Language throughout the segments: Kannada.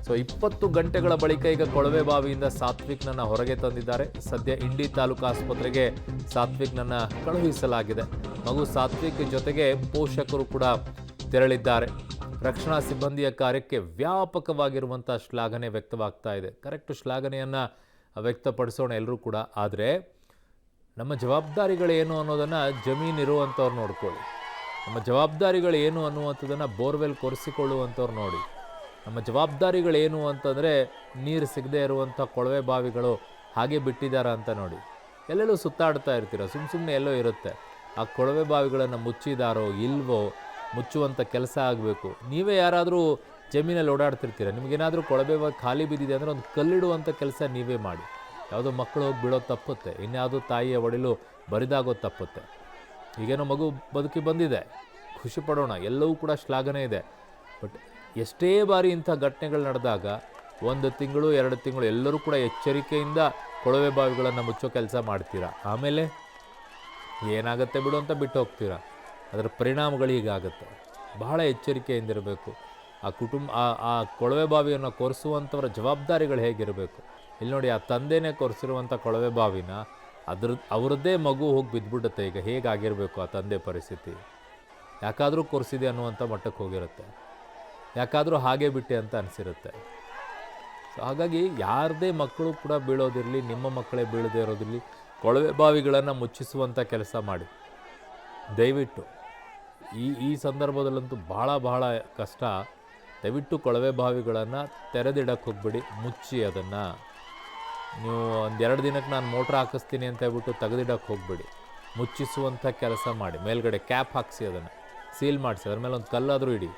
ಸೊ 20 ಗಂಟೆಗಳ ಬಳಿಕ ಈಗ ಕೊಳವೆ ಬಾವಿಯಿಂದ ಸಾತ್ವಿಕ್ನನ್ನ ಹೊರಗೆ ತಂದಿದ್ದಾರೆ. ಸದ್ಯ ಇಂಡಿ ತಾಲೂಕು ಆಸ್ಪತ್ರೆಗೆ ಸಾತ್ವಿಕ್ನನ್ನ ಕಳುಹಿಸಲಾಗಿದೆ. ಮಗು ಸಾತ್ವಿಕ್ ಜೊತೆಗೆ ಪೋಷಕರು ಕೂಡ ತೆರಳಿದ್ದಾರೆ. ರಕ್ಷಣಾ ಸಿಬ್ಬಂದಿಯ ಕಾರ್ಯಕ್ಕೆ ವ್ಯಾಪಕವಾಗಿರುವಂಥ ಶ್ಲಾಘನೆ ವ್ಯಕ್ತವಾಗ್ತಾ ಇದೆ. ಕರೆಕ್ಟ್ ಶ್ಲಾಘನೆಯನ್ನು ವ್ಯಕ್ತಪಡಿಸೋಣ ಎಲ್ಲರೂ ಕೂಡ. ಆದರೆ ನಮ್ಮ ಜವಾಬ್ದಾರಿಗಳೇನು ಅನ್ನೋದನ್ನು ಜಮೀನಿರುವಂಥವ್ರು ನೋಡ್ಕೊಳ್ಳಿ. ನಮ್ಮ ಜವಾಬ್ದಾರಿಗಳೇನು ಅನ್ನುವಂಥದ್ದನ್ನು ಬೋರ್ವೆಲ್ ಕೊರೆಸಿಕೊಳ್ಳುವಂಥವ್ರು ನೋಡಿ. ನಮ್ಮ ಜವಾಬ್ದಾರಿಗಳೇನು ಅಂತಂದರೆ ನೀರು ಸಿಗದೆ ಇರುವಂಥ ಕೊಳವೆ ಬಾವಿಗಳು ಹಾಗೆ ಬಿಟ್ಟಿದ್ದಾರೆ ಅಂತ ನೋಡಿ. ಎಲ್ಲೆಲ್ಲೂ ಸುತ್ತಾಡ್ತಾ ಇರ್ತೀರ, ಸುಮ್ಮನೆ ಎಲ್ಲೋ ಇರುತ್ತೆ. ಆ ಕೊಳವೆ ಬಾವಿಗಳನ್ನು ಮುಚ್ಚಿದಾರೋ ಇಲ್ವೋ ಮುಚ್ಚುವಂಥ ಕೆಲಸ ಆಗಬೇಕು. ನೀವೇ ಯಾರಾದರೂ ಜಮೀನಲ್ಲಿ ಓಡಾಡ್ತಿರ್ತೀರ, ನಿಮಗೇನಾದರೂ ಕೊಳವೆ ಬಾವಿ ಖಾಲಿ ಬಿದ್ದಿದೆ ಅಂದರೆ ಒಂದು ಕಲ್ಲಿಡುವಂಥ ಕೆಲಸ ನೀವೇ ಮಾಡಿ. ಯಾವುದೋ ಮಕ್ಕಳು ಹೋಗಿ ಬೀಳೋದು ತಪ್ಪುತ್ತೆ, ಇನ್ಯಾವುದೋ ತಾಯಿಯ ಒಡಲು ಬರಿದಾಗೋದು ತಪ್ಪುತ್ತೆ. ಈಗೇನೋ ಮಗು ಬದುಕಿ ಬಂದಿದೆ, ಖುಷಿ ಪಡೋಣ, ಎಲ್ಲವೂ ಕೂಡ ಶ್ಲಾಘನೆ ಇದೆ. ಬಟ್ ಎಷ್ಟೇ ಬಾರಿ ಇಂಥ ಘಟನೆಗಳು ನಡೆದಾಗ 1 ತಿಂಗಳು 2 ತಿಂಗಳು ಎಲ್ಲರೂ ಕೂಡ ಎಚ್ಚರಿಕೆಯಿಂದ ಕೊಳವೆ ಬಾವಿಗಳನ್ನು ಮುಚ್ಚೋ ಕೆಲಸ ಮಾಡ್ತೀರಾ. ಆಮೇಲೆ ಏನಾಗುತ್ತೆ ಬಿಡು ಅಂತ ಬಿಟ್ಟು ಹೋಗ್ತೀರಾ. ಅದರ ಪರಿಣಾಮಗಳು ಹೀಗಾಗುತ್ತೆ. ಬಹಳ ಎಚ್ಚರಿಕೆಯಿಂದಿರಬೇಕು. ಆ ಕುಟುಂಬ ಆ ಕೊಳವೆ ಬಾವಿಯನ್ನು ಕೊರೆಸುವಂಥವರ ಜವಾಬ್ದಾರಿಗಳು ಹೇಗಿರಬೇಕು. ಇಲ್ಲಿ ನೋಡಿ, ಆ ತಂದೆನೇ ಕೊರೆಸಿರುವಂಥ ಕೊಳವೆ ಬಾವಿನ ಅವರದ್ದೇ ಮಗು ಹೋಗಿ ಬಿದ್ದುಬಿಡುತ್ತೆ. ಈಗ ಹೇಗಾಗಿರಬೇಕು ಆ ತಂದೆ ಪರಿಸ್ಥಿತಿ. ಯಾಕಾದರೂ ಕೊರೆಸಿದೆ ಅನ್ನುವಂಥ ಮಟ್ಟಕ್ಕೆ ಹೋಗಿರುತ್ತೆ, ಯಾಕಾದರೂ ಹಾಗೆ ಬಿಟ್ಟೆ ಅಂತ ಅನಿಸಿರುತ್ತೆ. ಸೊ ಹಾಗಾಗಿ ಯಾರದೇ ಮಕ್ಕಳು ಕೂಡ ಬೀಳೋದಿರಲಿ, ನಿಮ್ಮ ಮಕ್ಕಳೇ ಬೀಳದೇ ಇರೋದಿರಲಿ, ಕೊಳವೆ ಬಾವಿಗಳನ್ನು ಮುಚ್ಚಿಸುವಂಥ ಕೆಲಸ ಮಾಡಿ ದಯವಿಟ್ಟು. ಈ ಸಂದರ್ಭದಲ್ಲಂತೂ ಬಹಳ ಕಷ್ಟ. ದಯವಿಟ್ಟು ಕೊಳವೆ ಬಾವಿಗಳನ್ನು ತೆರೆದಿಡಕ್ಕೆ ಹೋಗ್ಬಿಡಿ, ಮುಚ್ಚಿ ಅದನ್ನು. ನೀವು 1-2 ದಿನಕ್ಕೆ ನಾನು ಮೋಟ್ರ್ ಹಾಕಿಸ್ತೀನಿ ಅಂತ ಹೇಳ್ಬಿಟ್ಟು ತೆಗೆದಿಡಕ್ಕೆ ಹೋಗ್ಬಿಡಿ. ಮುಚ್ಚಿಸುವಂಥ ಕೆಲಸ ಮಾಡಿ. ಮೇಲ್ಗಡೆ ಕ್ಯಾಪ್ ಹಾಕಿಸಿ, ಅದನ್ನು ಸೀಲ್ ಮಾಡಿಸಿ, ಅದ್ರ ಮೇಲೆ ಒಂದು ಕಲ್ಲಾದರೂ ಇಡಿ.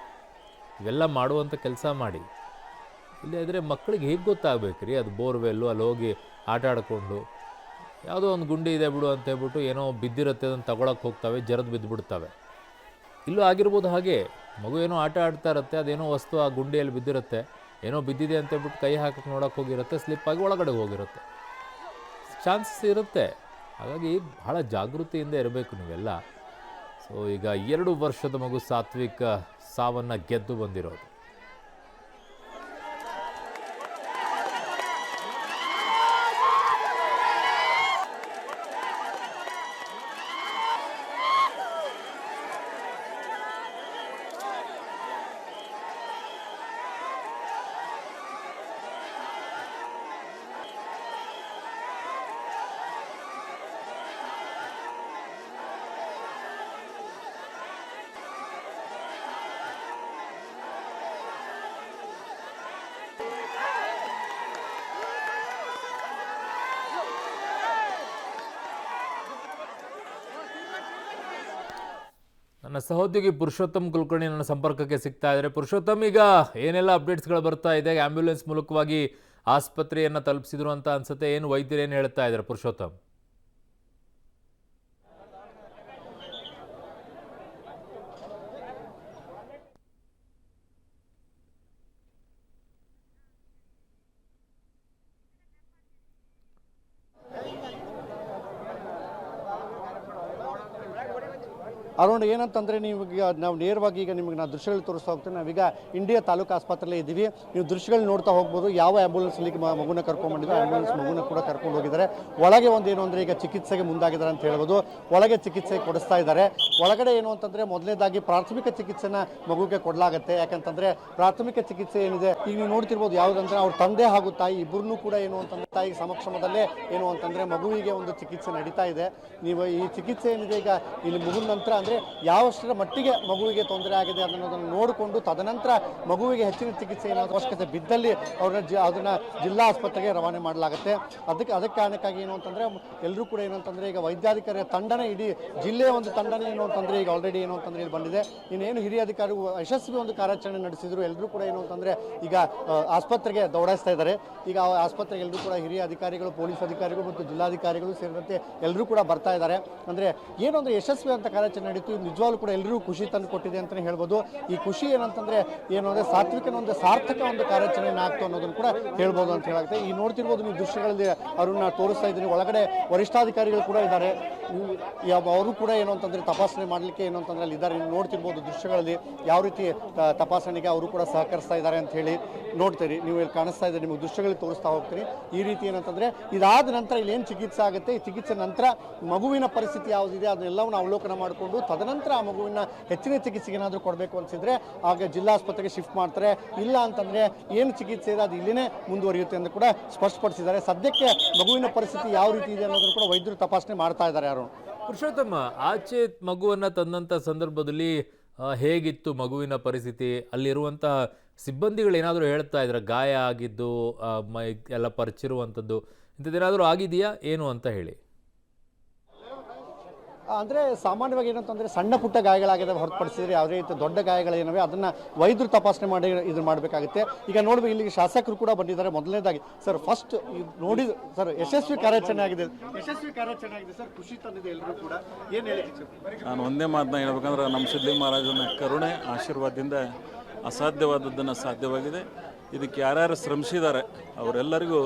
ಇವೆಲ್ಲ ಮಾಡುವಂಥ ಕೆಲಸ ಮಾಡಿ. ಇಲ್ಲದಿದ್ದರೆ ಮಕ್ಕಳಿಗೆ ಹೇಗೆ ಗೊತ್ತಾಗಬೇಕು ರೀ ಅದು ಬೋರ್ವೆಲ್ಲು. ಅಲ್ಲಿ ಹೋಗಿ ಆಟ ಆಡಿಕೊಂಡು ಯಾವುದೋ ಒಂದು ಗುಂಡಿ ಇದೆ ಬಿಡು ಅಂತ ಹೇಳ್ಬಿಟ್ಟು ಏನೋ ಬಿದ್ದಿರುತ್ತೆ ಅದನ್ನು ತಗೊಳಕ್ಕೆ ಹೋಗ್ತವೆ, ಜರದು ಬಿದ್ದುಬಿಡ್ತವೆ. ಇಲ್ಲೂ ಆಗಿರ್ಬೋದು ಹಾಗೆ. ಮಗು ಏನೋ ಆಟ ಆಡ್ತಾ ಇರುತ್ತೆ, ಅದೇನೋ ವಸ್ತು ಆ ಗುಂಡಿಯಲ್ಲಿ ಬಿದ್ದಿರುತ್ತೆ, ಏನೋ ಬಿದ್ದಿದೆ ಅಂತ ಹೇಳ್ಬಿಟ್ಟು ಕೈ ಹಾಕಕ್ಕೆ ನೋಡೋಕ್ಕೆ ಹೋಗಿರುತ್ತೆ, ಸ್ಲಿಪ್ಪಾಗಿ ಒಳಗಡೆ ಹೋಗಿರುತ್ತೆ, ಚಾನ್ಸಸ್ ಇರುತ್ತೆ. ಹಾಗಾಗಿ ಬಹಳ ಜಾಗೃತಿಯಿಂದ ಇರಬೇಕು ನೀವೆಲ್ಲ. ಸೊ ಈಗ 2 ವರ್ಷದ ಮಗು ಸಾತ್ವಿಕ್ ಸಾವನ್ನು ಗೆದ್ದು ಬಂದಿರೋದು. ನನ್ನ ಸಹೋದ್ಯೋಗಿ ಪುರುಷೋತ್ತಮ್ ಕುಲಕರ್ಣಿ ನನ್ನ ಸಂಪರ್ಕಕ್ಕೆ ಸಿಗ್ತಾ ಇದ್ದಾರೆ. ಪುರುಷೋತ್ತಮ್, ಈಗ ಏನೆಲ್ಲ ಅಪ್ಡೇಟ್ಸ್ಗಳು ಬರ್ತಾ ಇದೆ? ಆಂಬ್ಯುಲೆನ್ಸ್ ಮೂಲಕವಾಗಿ ಆಸ್ಪತ್ರೆಯನ್ನು ತಲುಪಿಸಿದ್ರು ಅಂತ ಅನ್ಸುತ್ತೆ. ಏನು ವೈದ್ಯರು ಏನು ಹೇಳ್ತಾ ಇದ್ದಾರೆ ಪುರುಷೋತ್ತಮ್? ಅರುಣ್, ಏನಂತಂದರೆ ನಾವು ನೇರವಾಗಿ ಈಗ ನಿಮಗೆ ನಾನು ದೃಶ್ಯಗಳು ತೋರಿಸ್ತಾ ಹೋಗ್ತೀನಿ. ನಾವೀಗ ಇಂಡಿಯಾ ತಾಲೂಕು ಆಸ್ಪತ್ರೆಯಲ್ಲಿ ಇದ್ದೀವಿ. ನೀವು ದೃಶ್ಯಗಳು ನೋಡ್ತಾ ಹೋಗ್ಬೋದು. ಯಾವ ಆ್ಯಂಬುಲೆನ್ಸಲ್ಲಿ ಮಗುನ ಕರ್ಕೊಂಡ್ಬಂದಿದ್ದು ಆ್ಯಂಬುಲೆನ್ಸ್ ಮಗುನ ಕೂಡ ಕರ್ಕೊಂಡು ಹೋಗಿದ್ದಾರೆ. ಒಳಗೆ ಏನು ಅಂದರೆ ಈಗ ಚಿಕಿತ್ಸೆಗೆ ಮುಂದಾಗಿದ್ದಾರೆ ಅಂತ ಹೇಳ್ಬೋದು. ಒಳಗೆ ಚಿಕಿತ್ಸೆ ಕೊಡಿಸ್ತಾ ಇದ್ದಾರೆ. ಒಳಗಡೆ ಏನು ಅಂತಂದರೆ ಮೊದಲನೇದಾಗಿ ಪ್ರಾಥಮಿಕ ಚಿಕಿತ್ಸೆನ ಮಗುಗೆ ಕೊಡಲಾಗುತ್ತೆ. ಯಾಕಂತಂದರೆ ಪ್ರಾಥಮಿಕ ಚಿಕಿತ್ಸೆ ಏನಿದೆ ಈಗ ನೀವು ನೋಡ್ತಿರ್ಬೋದು. ಯಾವುದಂದ್ರೆ ಅವ್ರ ತಂದೆ ಹಾಗೂ ತಾಯಿ ಇಬ್ಬರನ್ನೂ ಕೂಡ ಏನು ಅಂತಂದರೆ ತಾಯಿ ಸಮಕ್ಷಮದಲ್ಲೇ ಏನು ಅಂತಂದರೆ ಮಗುವಿಗೆ ಒಂದು ಚಿಕಿತ್ಸೆ ನಡೀತಾ ಇದೆ. ನೀವು ಈ ಚಿಕಿತ್ಸೆ ಏನಿದೆ ಈಗ ಇಲ್ಲಿ ಮುಗಿದ ನಂತರ ಅಂದರೆ ಯಾವಷ್ಟರ ಮಟ್ಟಿಗೆ ಮಗುವಿಗೆ ತೊಂದರೆ ಆಗಿದೆ ಅನ್ನೋದನ್ನು ನೋಡಿಕೊಂಡು ತದನಂತರ ಮಗುವಿಗೆ ಹೆಚ್ಚಿನ ಚಿಕಿತ್ಸೆ ಏನಾದರೂ ಅವಶ್ಯಕತೆ ಬಿದ್ದಲ್ಲಿ ಅದನ್ನು ಜಿಲ್ಲಾ ಆಸ್ಪತ್ರೆಗೆ ರವಾನೆ ಮಾಡಲಾಗುತ್ತೆ. ಅದಕ್ಕೆ ಕಾರಣಕ್ಕಾಗಿ ಏನು ಅಂತಂದರೆ ಎಲ್ಲರೂ ಕೂಡ ಏನು ಅಂತಂದರೆ ಈಗ ವೈದ್ಯಾಧಿಕಾರಿಯ ತಂಡನೇ ಇಡೀ ಜಿಲ್ಲೆಯ ಒಂದು ತಂಡನೇ ಏನು ಅಂತಂದರೆ ಈಗ ಆಲ್ರೆಡಿ ಏನು ಅಂತಂದರೆ ಇಲ್ಲಿ ಬಂದಿದೆ. ಇನ್ನೇನು ಹಿರಿಯ ಅಧಿಕಾರಿಗಳು ಯಶಸ್ವಿ ಒಂದು ಕಾರ್ಯಾಚರಣೆ ನಡೆಸಿದ್ರು. ಎಲ್ಲರೂ ಕೂಡ ಏನು ಅಂತಂದರೆ ಈಗ ಆಸ್ಪತ್ರೆಗೆ ದೌಡಾಯಿಸ್ತಾ ಇದ್ದಾರೆ. ಈಗ ಆಸ್ಪತ್ರೆಗೆ ಎಲ್ಲರೂ ಕೂಡ ಹಿರಿಯ ಅಧಿಕಾರಿಗಳು, ಪೊಲೀಸ್ ಅಧಿಕಾರಿಗಳು ಮತ್ತು ಜಿಲ್ಲಾಧಿಕಾರಿಗಳು ಸೇರಿದಂತೆ ಎಲ್ಲರೂ ಕೂಡ ಬರ್ತಾ ಇದ್ದಾರೆ. ಅಂದರೆ ಏನೊಂದು ಯಶಸ್ವಿ ಅಂತ ಕಾರ್ಯಾಚರಣೆ ನಡೀತು. ಇದು ನಿಜವಾಗ್ಲೂ ಕೂಡ ಎಲ್ಲರಿಗೂ ಖುಷಿ ತಂದು ಕೊಟ್ಟಿದೆ ಅಂತಲೇ ಹೇಳ್ಬೋದು. ಈ ಖುಷಿ ಏನಂತಂದರೆ ಏನು ಅಂದರೆ ಸಾತ್ವಿಕನ ಒಂದು ಸಾರ್ಥಕ ಒಂದು ಕಾರ್ಯಾಚರಣೆ ಆಗ್ತು ಅನ್ನೋದನ್ನು ಕೂಡ ಹೇಳ್ಬೋದು ಅಂತ ಹೇಳಾಗುತ್ತೆ. ಈ ನೋಡ್ತಿರ್ಬೋದು ನೀವು ದೃಶ್ಯಗಳಲ್ಲಿ ಅವ್ರನ್ನ ತೋರಿಸ್ತಾ ಇದ್ದೀನಿ. ಒಳಗಡೆ ವರಿಷ್ಠಾಧಿಕಾರಿಗಳು ಕೂಡ ಇದ್ದಾರೆ. ಅವರು ಕೂಡ ಏನು ಅಂತಂದರೆ ತಪಾಸಣೆ ಮಾಡಲಿಕ್ಕೆ ಏನು ಅಂತಂದರೆ ಅಲ್ಲಿ ಇದ್ದಾರೆ. ನೀವು ನೋಡ್ತಿರ್ಬೋದು ದೃಶ್ಯಗಳಲ್ಲಿ ಯಾವ ರೀತಿ ತಪಾಸಣೆಗೆ ಅವರು ಕೂಡ ಸಹಕರಿಸ್ತಾ ಇದ್ದಾರೆ ಅಂತ ಹೇಳಿ ನೋಡ್ತೀರಿ. ನೀವು ಇಲ್ಲಿ ಕಾಣಿಸ್ತಾ ಇದ್ದಾರೆ, ನಿಮಗೆ ದೃಶ್ಯಗಳಲ್ಲಿ ತೋರಿಸ್ತಾ ಹೋಗ್ತೀರಿ. ಈ ರೀತಿ ಏನಂತಂದರೆ ಇದಾದ ನಂತರ ಇಲ್ಲಿ ಏನು ಚಿಕಿತ್ಸೆ ಆಗುತ್ತೆ, ಈ ಚಿಕಿತ್ಸೆ ನಂತರ ಮಗುವಿನ ಪರಿಸ್ಥಿತಿ ಯಾವುದಿದೆ ಅದನ್ನೆಲ್ಲವನ್ನು ಅವಲೋಕನ ಮಾಡಿಕೊಂಡು ತದನಂತರ ಆ ಮಗುವಿನ ಹೆಚ್ಚಿನ ಚಿಕಿತ್ಸೆಗೆ ಏನಾದರೂ ಕೊಡಬೇಕು ಅನಿಸಿದ್ರೆ ಆಗ ಜಿಲ್ಲಾಸ್ಪತ್ರೆಗೆ ಶಿಫ್ಟ್ ಮಾಡ್ತಾರೆ. ಇಲ್ಲ ಅಂತಂದರೆ ಏನು ಚಿಕಿತ್ಸೆ ಇದೆ ಅದು ಇಲ್ಲಿನೇ ಮುಂದುವರಿಯುತ್ತೆ ಅಂತ ಕೂಡ ಸ್ಪಷ್ಟಪಡಿಸಿದ್ದಾರೆ. ಸದ್ಯಕ್ಕೆ ಮಗುವಿನ ಪರಿಸ್ಥಿತಿ ಯಾವ ರೀತಿ ಇದೆ ಅನ್ನೋದನ್ನು ಕೂಡ ವೈದ್ಯರು ತಪಾಸಣೆ ಮಾಡ್ತಾ ಇದ್ದಾರೆ. ಯಾರು ಪುರುಷೋತ್ತಮ, ಆಚೆ ಮಗುವನ್ನ ತಂದಂಥ ಸಂದರ್ಭದಲ್ಲಿ ಹೇಗಿತ್ತು ಮಗುವಿನ ಪರಿಸ್ಥಿತಿ? ಅಲ್ಲಿರುವಂತಹ ಸಿಬ್ಬಂದಿಗಳು ಏನಾದರೂ ಹೇಳ್ತಾ ಇದ್ರ ಗಾಯ ಆಗಿದ್ದು ಮೈ ಎಲ್ಲ ಪರಿಚಿರುವಂಥದ್ದು ಇಂಥದ್ದೇನಾದರೂ ಆಗಿದೆಯಾ ಏನು ಅಂತ ಹೇಳಿ? ಅಂದರೆ ಸಾಮಾನ್ಯವಾಗಿ ಏನಂತಂದರೆ ಸಣ್ಣ ಪುಟ್ಟ ಗಾಯಗಳಾಗಿದೆ ಹೊರತುಪಡಿಸಿದ್ರೆ ಯಾವುದೇ ರೀತಿ ದೊಡ್ಡ ಗಾಯಗಳೇನವೆ ಅದನ್ನು ವೈದ್ಯರು ತಪಾಸಣೆ ಮಾಡಿ ಇದು ಮಾಡಬೇಕಾಗುತ್ತೆ. ಈಗ ನೋಡ್ಬೇಕು ಇಲ್ಲಿಗೆ ಶಾಸಕರು ಕೂಡ ಬಂದಿದ್ದಾರೆ. ಮೊದಲನೇದಾಗಿ ಸರ್ ಫಸ್ಟ್ ನೋಡಿ ಸರ್ ಯಶಸ್ವಿ ಕಾರ್ಯಾಚರಣೆ ಆಗಿದೆ ಸರ್, ಖುಷಿ ತಂದಿದೆ ಎಲ್ಲರೂ ಕೂಡ. ಏನು ಹೇಳಿ? ನಾನು ಒಂದೇ ಮಾತನ್ನ ಹೇಳ್ಬೇಕಂದ್ರೆ ನಮ್ಮ ಸಿದ್ಧಲಿಂಗ ಮಹಾರಾಜನ ಕರುಣೆ ಆಶೀರ್ವಾದದಿಂದ ಅಸಾಧ್ಯವಾದದ್ದನ್ನು ಸಾಧ್ಯವಾಗಿದೆ. ಇದಕ್ಕೆ ಯಾರ್ಯಾರು ಶ್ರಮಿಸಿದ್ದಾರೆ ಅವರೆಲ್ಲರಿಗೂ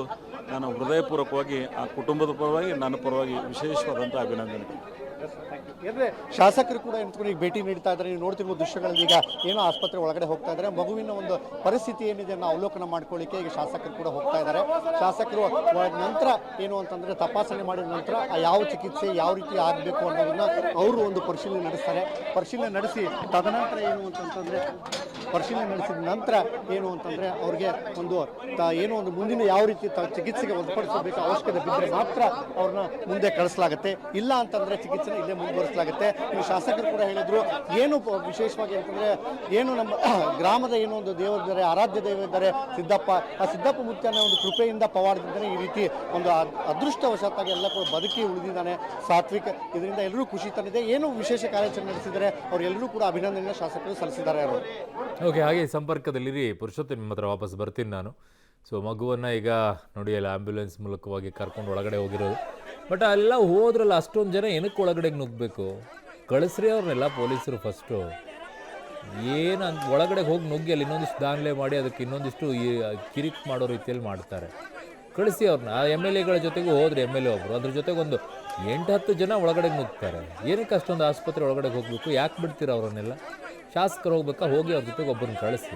ನಾನು ಹೃದಯಪೂರ್ವಕವಾಗಿ ಆ ಕುಟುಂಬದ ಪರವಾಗಿ ನನ್ನ ಪರವಾಗಿ ವಿಶೇಷವಾದಂಥ ಅಭಿನಂದನೆ. ಅಂದರೆ ಶಾಸಕರು ಕೂಡ ಈಗ ಭೇಟಿ ನೀಡ್ತಾ ಇದ್ದಾರೆ. ನೀವು ನೋಡ್ತಿರ್ಬೋದು ದೃಶ್ಯಗಳಲ್ಲಿ ಈಗ ಏನೋ ಆಸ್ಪತ್ರೆ ಒಳಗಡೆ ಹೋಗ್ತಾ ಇದ್ದಾರೆ. ಮಗುವಿನ ಒಂದು ಪರಿಸ್ಥಿತಿ ಏನಿದೆ ಅನ್ನೋ ಅವಲೋಕನ ಮಾಡ್ಕೊಳ್ಳಿಕ್ಕೆ ಈಗ ಶಾಸಕರು ಕೂಡ ಹೋಗ್ತಾ ಇದ್ದಾರೆ. ಶಾಸಕರು ನಂತರ ಏನು ಅಂತಂದರೆ ತಪಾಸಣೆ ಮಾಡಿದ ನಂತರ ಯಾವ ಚಿಕಿತ್ಸೆ ಯಾವ ರೀತಿ ಆಗಬೇಕು ಅನ್ನೋದನ್ನ ಅವರು ಒಂದು ಪರಿಶೀಲನೆ ನಡೆಸ್ತಾರೆ. ಪರಿಶೀಲನೆ ನಡೆಸಿ ತದನಂತರ ಏನು ಅಂತಂತಂದರೆ ಪರಿಶೀಲನೆ ನಡೆಸಿದ ನಂತರ ಏನು ಅಂತಂದರೆ ಅವ್ರಿಗೆ ಒಂದು ಏನೋ ಒಂದು ಮುಂದಿನ ಯಾವ ರೀತಿ ಚಿಕಿತ್ಸೆಗೆ ಒಳಪಡಿಸಬೇಕು ಅವಶ್ಯಕತೆ ಬಿದ್ದರೆ ಮಾತ್ರ ಅವ್ರನ್ನ ಮುಂದೆ ಕಳಿಸಲಾಗುತ್ತೆ. ಇಲ್ಲ ಅಂತಂದರೆ ಚಿಕಿತ್ಸೆ ಇಲ್ಲೇ ಮುಂದುವರಿಸಲಾಗುತ್ತೆ. ಇನ್ನು ಶಾಸಕರು ಕೂಡ ಹೇಳಿದ್ರು ಏನು ವಿಶೇಷವಾಗಿ ಅಂತಂದರೆ ಏನು ನಮ್ಮ ಗ್ರಾಮದ ಏನೋ ಒಂದು ದೇವರಿದ್ದಾರೆ, ಆರಾಧ್ಯ ದೇವರಿದ್ದಾರೆ ಸಿದ್ದಪ್ಪ. ಆ ಸಿದ್ದಪ್ಪ ಮುತ್ಯನ ಒಂದು ಕೃಪೆಯಿಂದ ಪವಾಡದಿಂದಲೇ ಈ ರೀತಿ ಒಂದು ಅದೃಷ್ಟವಶಾತ್ತಾಗಿ ಎಲ್ಲ ಕೂಡ ಬದುಕಿ ಉಳಿದಿದ್ದಾನೆ ಸಾತ್ವಿಕ್. ಇದರಿಂದ ಎಲ್ಲರೂ ಖುಷಿ ತಂದಿದೆ. ಏನು ವಿಶೇಷ ಕಾರ್ಯಾಚರಣೆ ನಡೆಸಿದ್ದಾರೆ ಅವರೆಲ್ಲರೂ ಕೂಡ ಅಭಿನಂದನೆ ಶಾಸಕರು ಸಲ್ಲಿಸಿದ್ದಾರೆ. ಅವರು ಓಕೆ, ಹಾಗೆ ಸಂಪರ್ಕದಲ್ಲಿರಿ. ಪುರುಷೋತ್ತಮ ನಿಮ್ಮ ಹತ್ರ ವಾಪಸ್ ಬರ್ತೀನಿ ನಾನು. ಸೊ ಮಗುವನ್ನು ಈಗ ನೋಡಿ ಅಲ್ಲಿ ಆ್ಯಂಬ್ಯುಲೆನ್ಸ್ ಮೂಲಕವಾಗಿ ಕರ್ಕೊಂಡು ಒಳಗಡೆ ಹೋಗಿರೋದು. ಬಟ್ ಅಲ್ಲ ಹೋದ್ರಲ್ಲ ಅಷ್ಟೊಂದು ಜನ ಏನಕ್ಕೆ ಒಳಗಡೆಗೆ ನುಗ್ಗಬೇಕು? ಕಳಿಸ್ರಿ ಅವ್ರನ್ನೆಲ್ಲ ಪೊಲೀಸರು ಫಸ್ಟು. ಏನು ಒಳಗಡೆಗೆ ಹೋಗಿ ನುಗ್ಗಿ ಅಲ್ಲಿ ಇನ್ನೊಂದಿಷ್ಟು ದಾಖಲೆ ಮಾಡಿ ಅದಕ್ಕೆ ಇನ್ನೊಂದಿಷ್ಟು ಕಿರಿಕ್ ಮಾಡೋ ರೀತಿಯಲ್ಲಿ ಮಾಡ್ತಾರೆ. ಕಳಿಸಿ ಅವ್ರನ್ನ. ಆ MLA ಜೊತೆಗೂ ಹೋದ್ರೆ MLA ಒಬ್ಬರು, ಅದ್ರ ಜೊತೆಗೆ ಒಂದು 8-10 ಜನ ಒಳಗಡೆಗೆ ನುಗ್ತಾರೆ. ಏನಕ್ಕೆ ಅಷ್ಟೊಂದು ಆಸ್ಪತ್ರೆ ಒಳಗಡೆಗೆ ಹೋಗಬೇಕು? ಯಾಕೆ ಬಿಡ್ತೀರ ಅವರನ್ನೆಲ್ಲ? ಶಾಸಕರು ಹೋಗ್ಬೇಕಾ? ಹೋಗಿ ಅವ್ರ ಜೊತೆಗೆ ಒಬ್ಬರನ್ನ ಕಳಿಸಿ.